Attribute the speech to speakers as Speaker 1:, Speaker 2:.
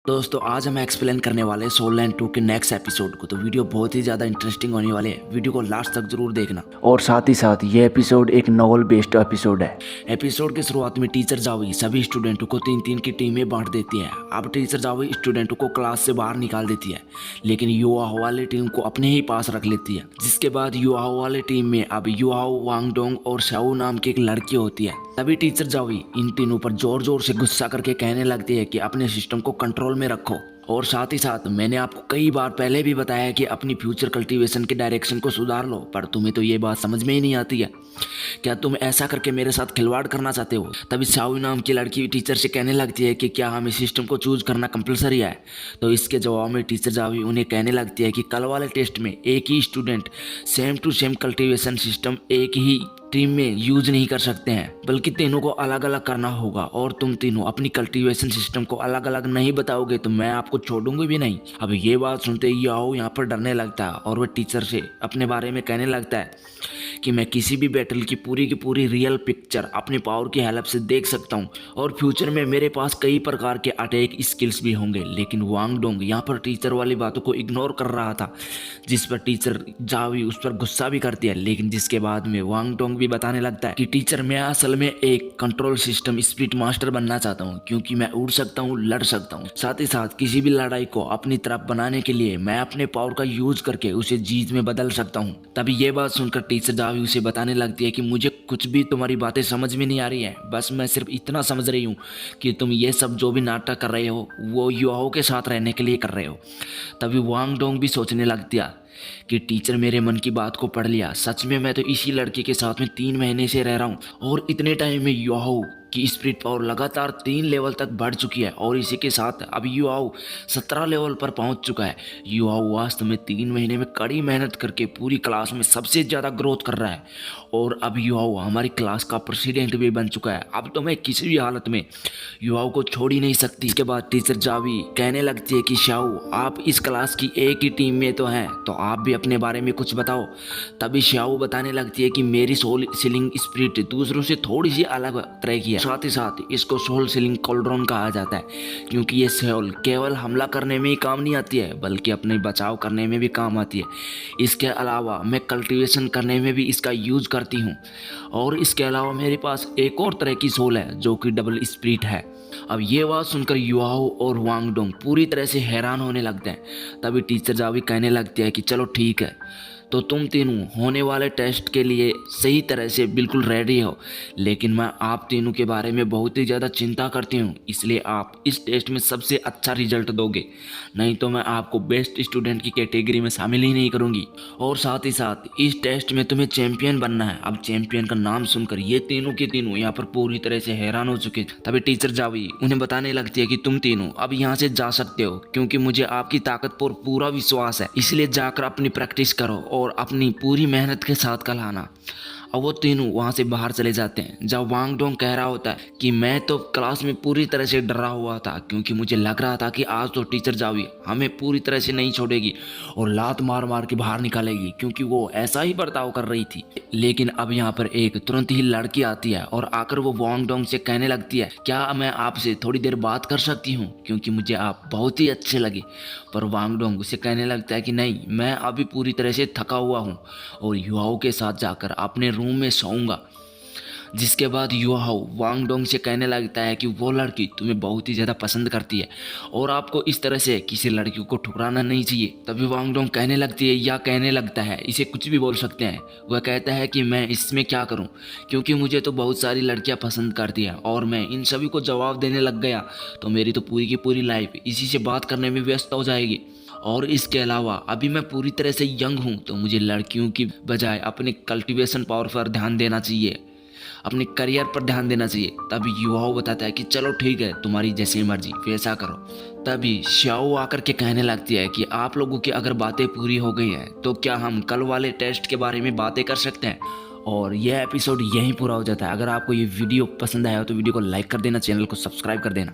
Speaker 1: दोस्तों आज हम एक्सप्लेन करने वाले हैं सोल लैंड 2 के नेक्स्ट एपिसोड को। तो वीडियो बहुत ही ज़्यादा इंटरेस्टिंग होने वाले है, वीडियो को लास्ट तक जरूर देखना।
Speaker 2: और साथ ही साथ ये एपिसोड एक नॉवल बेस्ड एपिसोड है।
Speaker 1: एपिसोड के शुरुआत में टीचर जावी सभी स्टूडेंटों को तीन तीन की टीमें बांट देती है। अब टीचर जावी स्टूडेंटों को क्लास से बाहर निकाल देती है, लेकिन युवाओं वाली टीम को अपने ही पास रख लेती है। जिसके बाद युवाओं वाली टीम में अब युवाओ, वांगडोंग और शाओ नाम की एक लड़की होती है। तभी टीचर जावी इन तीनों पर जोर जोर से गुस्सा करके कहने लगती है कि अपने सिस्टम को कंट्रोल में रखो। और साथ ही साथ मैंने आपको कई बार पहले भी बताया कि अपनी फ्यूचर कल्टीवेशन के डायरेक्शन को सुधार लो, पर तुम्हें तो ये बात समझ में ही नहीं आती है। क्या तुम ऐसा करके मेरे साथ खिलवाड़ करना चाहते हो? तभी शाओ नाम की लड़की टीचर से कहने लगती है कि क्या हमें सिस्टम को चूज करना कंपलसरी है? तो इसके जवाब में टीचर जावी उन्हें कहने लगती है कि कल वाले टेस्ट में एक ही student same to same cultivation system एक ही टीम में यूज नहीं कर सकते हैं, बल्कि तीनों को अलग अलग करना होगा। और तुम तीनों अपनी कल्टीवेशन सिस्टम को अलग अलग नहीं बताओगे तो मैं आपको छोड़ूंगी भी नहीं। अब ये बात सुनते ही याओ यहाँ पर डरने लगता है और वह टीचर से अपने बारे में कहने लगता है कि मैं किसी भी बैटल की पूरी रियल पिक्चर अपने पावर की हेल्प से देख सकता हूँ और फ्यूचर में मेरे पास कई प्रकार के अटैक स्किल्स भी होंगे। लेकिन वांगडोंग यहाँ पर टीचर वाली बातों को इग्नोर कर रहा था, जिस पर टीचर जावी उस पर गुस्सा भी करती है। लेकिन जिसके बाद में वांगडोंग भी बताने लगता है कि टीचर मैं असल में एक कंट्रोल सिस्टम स्पिरिट मास्टर बनना चाहता हूँ, क्योंकि मैं उड़ सकता हूँ, लड़ सकता हूँ। साथ ही साथ किसी भी लड़ाई को अपनी तरफ बनाने के लिए मैं अपने पावर का यूज करके उसे जीत में बदल सकता हूँ। तभी ये बात सुनकर टीचर जावी उसे बताने लगती है कि मुझे कुछ भी तुम्हारी बातें समझ में नहीं आ रही है, बस मैं सिर्फ इतना समझ रही हूँ कि तुम ये सब जो भी नाटक कर रहे हो वो युवाओं के साथ रहने के लिए कर रहे हो। तभी वांगडोंग भी सोचने लगती है कि टीचर मेरे मन की बात को पढ़ लिया, सच में मैं तो इसी लड़के के साथ में 3 महीने से रह रहा हूँ और इतने टाइम में युवाओं की स्पिरिट पावर लगातार 3 लेवल तक बढ़ चुकी है और इसी के साथ अब युवाओं 17 लेवल पर पहुंच चुका है। युवाओं वास्तव में 3 महीने में कड़ी मेहनत करके पूरी क्लास में सबसे ज़्यादा ग्रोथ कर रहा है और अब युवाओं हमारी क्लास का प्रेसिडेंट भी बन चुका है। अब तो मैं किसी भी हालत में युवाओं को छोड़ ही नहीं सकती। इसके बाद टीचर जावी कहने लगती है कि शाओ आप इस क्लास की एक ही टीम में तो हैं, तो आप भी अपने बारे में कुछ बताओ। तभी शाओ बताने लगती है कि मेरी सोल सीलिंग स्पिरिट दूसरों से थोड़ी सी अलग तरह की है। साथ ही साथ इसको सोल सीलिंग कॉल्ड्रॉन कहा जाता है, क्योंकि ये सोल केवल हमला करने में ही काम नहीं आती है बल्कि अपने बचाव करने में भी काम आती है। इसके अलावा मैं कल्टीवेशन करने में भी इसका यूज करती हूँ और इसके अलावा मेरे पास एक और तरह की सोल है जो कि डबल स्पिरिट है। अब ये बात सुनकर युवाओं और वांगडोंग पूरी तरह से हैरान होने लगते हैं। तभी टीचर जावी कहने लगती है कि चलो ठीक है, तो तुम तीनों होने वाले टेस्ट के लिए सही तरह से बिल्कुल रेडी हो, लेकिन मैं आप तीनों के बारे में बहुत ही ज़्यादा चिंता करती हूँ, इसलिए आप इस टेस्ट में सबसे अच्छा रिजल्ट दोगे, नहीं तो मैं आपको बेस्ट स्टूडेंट की कैटेगरी में शामिल ही नहीं करूँगी। और साथ ही साथ इस टेस्ट में तुम्हें चैंपियन बनना है। अब चैंपियन का नाम सुनकर ये तीनों के तीनों यहाँ पर पूरी तरह से हैरान हो चुके। तभी टीचर जावी उन्हें बताने लगती है कि तुम तीनों अब यहाँ से जा सकते हो, क्योंकि मुझे आपकी ताकत पर पूरा विश्वास है, इसलिए जाकर अपनी प्रैक्टिस करो और अपनी पूरी मेहनत के साथ कल आना। और वो तीनों वहाँ से बाहर चले जाते हैं। जब वांगडोंग कह रहा होता है कि मैं तो क्लास में पूरी तरह से डरा हुआ था, क्योंकि मुझे लग रहा था कि आज तो टीचर जावी हमें पूरी तरह से नहीं छोड़ेगी और लात मार मार के बाहर निकालेगी, क्योंकि वो ऐसा ही बर्ताव कर रही थी। लेकिन अब यहाँ पर एक तुरंत ही लड़की आती है और आकर वो वांगडोंग से कहने लगती है क्या मैं आपसे थोड़ी देर बात कर सकती हूँ, क्योंकि मुझे आप बहुत ही अच्छे लगे। पर वांगडोंग उसे कहने लगता है कि नहीं, मैं अभी पूरी तरह से थका हुआ हूँ और युवाओं के साथ जाकर अपने रूम में सोऊंगा। जिसके बाद युवाओं वांगडोंग से कहने लगता है कि वो लड़की तुम्हें बहुत ही ज़्यादा पसंद करती है और आपको इस तरह से किसी लड़की को ठुकराना नहीं चाहिए। तभी वांगडोंग कहने लगती है या कहने लगता है, इसे कुछ भी बोल सकते हैं, वह कहता है कि मैं इसमें क्या करूं, क्योंकि मुझे तो बहुत सारी लड़कियां पसंद करती हैं और मैं इन सभी को जवाब देने लग गया तो मेरी तो पूरी की पूरी लाइफ इसी से बात करने में व्यस्त हो जाएगी। और इसके अलावा अभी मैं पूरी तरह से यंग हूँ, तो मुझे लड़कियों की बजाय अपने कल्टीवेशन पावर पर ध्यान देना चाहिए, अपने करियर पर ध्यान देना चाहिए। तभी युवाओं बताता है कि चलो ठीक है, तुम्हारी जैसी मर्जी वैसा करो। तभी शाओ आकर के कहने लगती है कि आप लोगों की अगर बातें पूरी हो गई हैं तो क्या हम कल वाले टेस्ट के बारे में बातें कर सकते हैं। और यह एपिसोड यहीं पूरा हो जाता है। अगर आपको ये वीडियो पसंद आया हो तो वीडियो को लाइक कर देना, चैनल को सब्सक्राइब कर देना।